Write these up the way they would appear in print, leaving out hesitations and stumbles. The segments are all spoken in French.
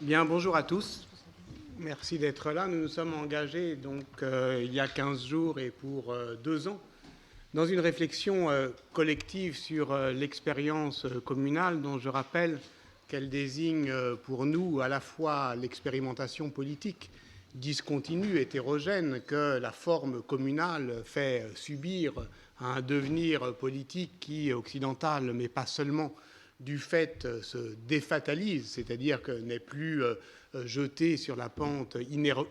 Bien, bonjour à tous. Merci d'être là. Nous nous sommes engagés donc il y a 15 jours et pour 2 ans dans une réflexion collective sur l'expérience communale dont je rappelle qu'elle désigne pour nous à la fois l'expérimentation politique discontinue, hétérogène, que la forme communale fait subir à un devenir politique qui, occidental, mais pas seulement, du fait se défatalise, c'est-à-dire que n'est plus jeté sur la pente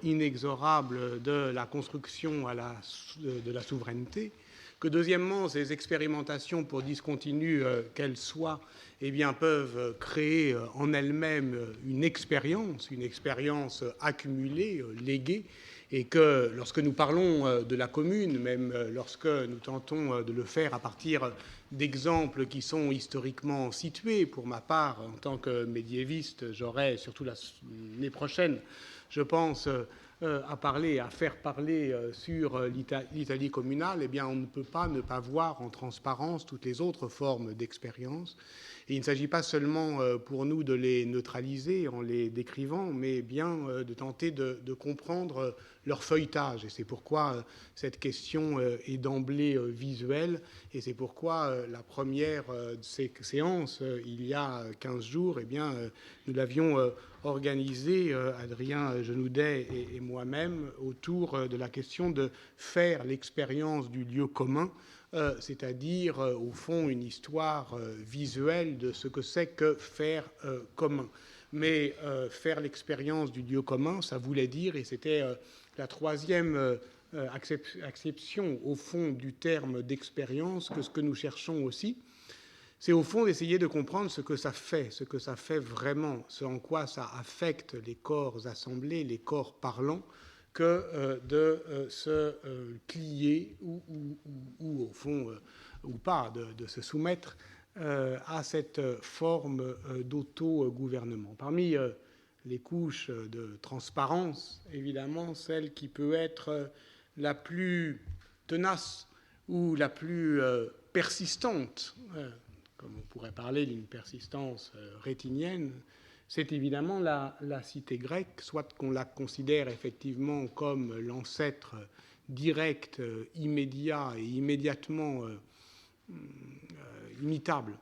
inexorable de la construction de la souveraineté, que deuxièmement, ces expérimentations, pour discontinues qu'elles soient, eh bien, peuvent créer en elles-mêmes une expérience accumulée, léguée, et que lorsque nous parlons de la commune, même lorsque nous tentons de le faire à partir d'exemples qui sont historiquement situés, pour ma part, en tant que médiéviste, j'aurai, surtout l'année prochaine, je pense, à faire parler sur l'Italie communale, eh bien, on ne peut pas ne pas voir en transparence toutes les autres formes d'expérience. Et il ne s'agit pas seulement pour nous de les neutraliser en les décrivant, mais bien de tenter de comprendre leur feuilletage. Et c'est pourquoi cette question est d'emblée visuelle, et c'est pourquoi la première séance, il y a 15 jours, eh bien, nous l'avions organisée, Adrien Genoudet et moi-même, autour de la question de faire l'expérience du lieu commun, c'est-à-dire, au fond, une histoire visuelle de ce que c'est que faire commun. Mais faire l'expérience du lieu commun, ça voulait dire, et c'était la troisième acception, au fond, du terme d'expérience, que ce que nous cherchons aussi, c'est au fond d'essayer de comprendre ce que ça fait vraiment, ce en quoi ça affecte les corps assemblés, les corps parlants, que de se plier ou au fond, ou pas, de se soumettre à cette forme d'auto-gouvernement. Parmi les couches de transparence, évidemment, celle qui peut être la plus tenace ou la plus persistante, comme on pourrait parler d'une persistance rétinienne, c'est évidemment la cité grecque, soit qu'on la considère effectivement comme l'ancêtre direct, immédiat et immédiatement imitable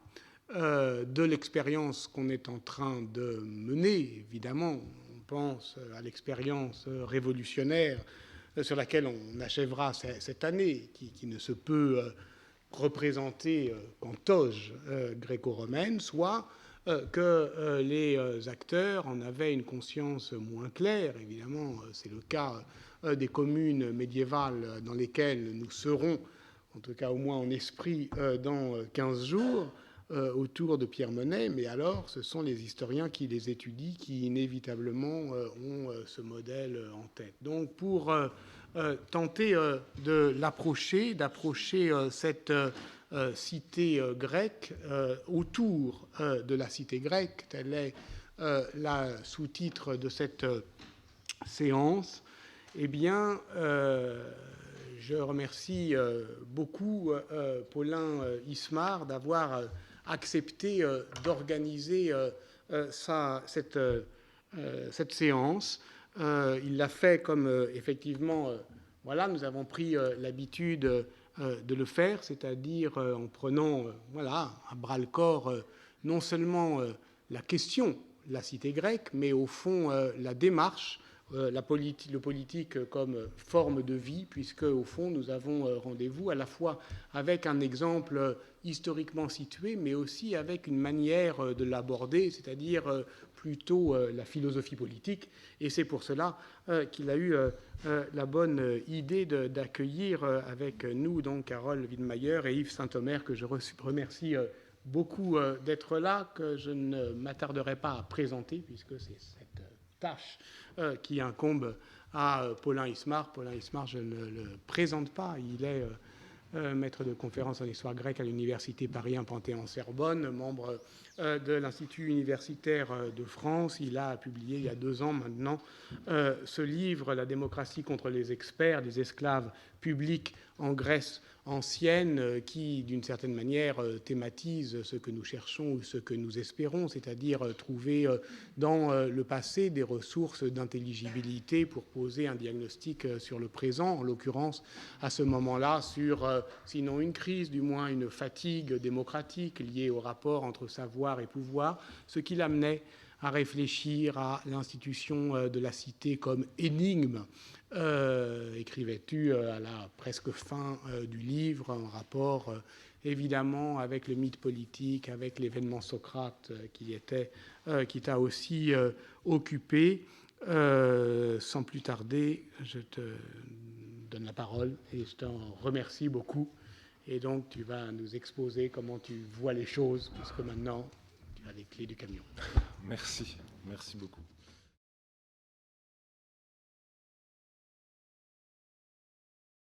de l'expérience qu'on est en train de mener. Évidemment, on pense à l'expérience révolutionnaire sur laquelle on achèvera cette année, qui ne se peut représenter qu'en toge gréco-romaine, soit que les acteurs en avaient une conscience moins claire. Évidemment, c'est le cas des communes médiévales dans lesquelles nous serons, en tout cas au moins en esprit, dans 15 jours, autour de Pierre Monet, mais alors ce sont les historiens qui les étudient qui inévitablement ont ce modèle en tête. Donc pour tenter d'approcher cette cité grecque autour de la cité grecque, tel est la sous-titre de cette séance, eh bien, je remercie beaucoup Paulin Ismar d'avoir accepté d'organiser cette séance. Il l'a fait comme effectivement, voilà, nous avons pris l'habitude de le faire, c'est-à-dire en prenant voilà, à bras-le-corps non seulement la question de la cité grecque, mais au fond la démarche, le politique comme forme de vie, puisque au fond nous avons rendez-vous à la fois avec un exemple historiquement situé, mais aussi avec une manière de l'aborder, c'est-à-dire plutôt la philosophie politique. Et c'est pour cela qu'il a eu la bonne idée d'accueillir avec nous donc Carole Widmayer et Yves Saint-Omer, que je remercie beaucoup d'être là, que je ne m'attarderai pas à présenter, puisque c'est cette tâche qui incombe à Paulin Ismar. Paulin Ismar, je ne le présente pas, il est maître de conférence en histoire grecque à l'université Paris 1 Panthéon-Sorbonne, membre de l'Institut universitaire de France. Il a publié il y a 2 ans maintenant ce livre, La démocratie contre les experts, des esclaves publics en Grèce ancienne qui, d'une certaine manière, thématise ce que nous cherchons ou ce que nous espérons, c'est-à-dire trouver dans le passé des ressources d'intelligibilité pour poser un diagnostic sur le présent, en l'occurrence, à ce moment-là, sur, sinon une crise, du moins une fatigue démocratique liée au rapport entre savoir et pouvoir, ce qui l'amenait à réfléchir à l'institution de la cité comme énigme, écrivais-tu à la presque fin du livre, en rapport évidemment avec le mythe politique, avec l'événement Socrate qui t'a aussi occupé. Sans plus tarder, je te donne la parole et je t'en remercie beaucoup. Et donc, tu vas nous exposer comment tu vois les choses, puisque maintenant, tu as les clés du camion. Merci beaucoup.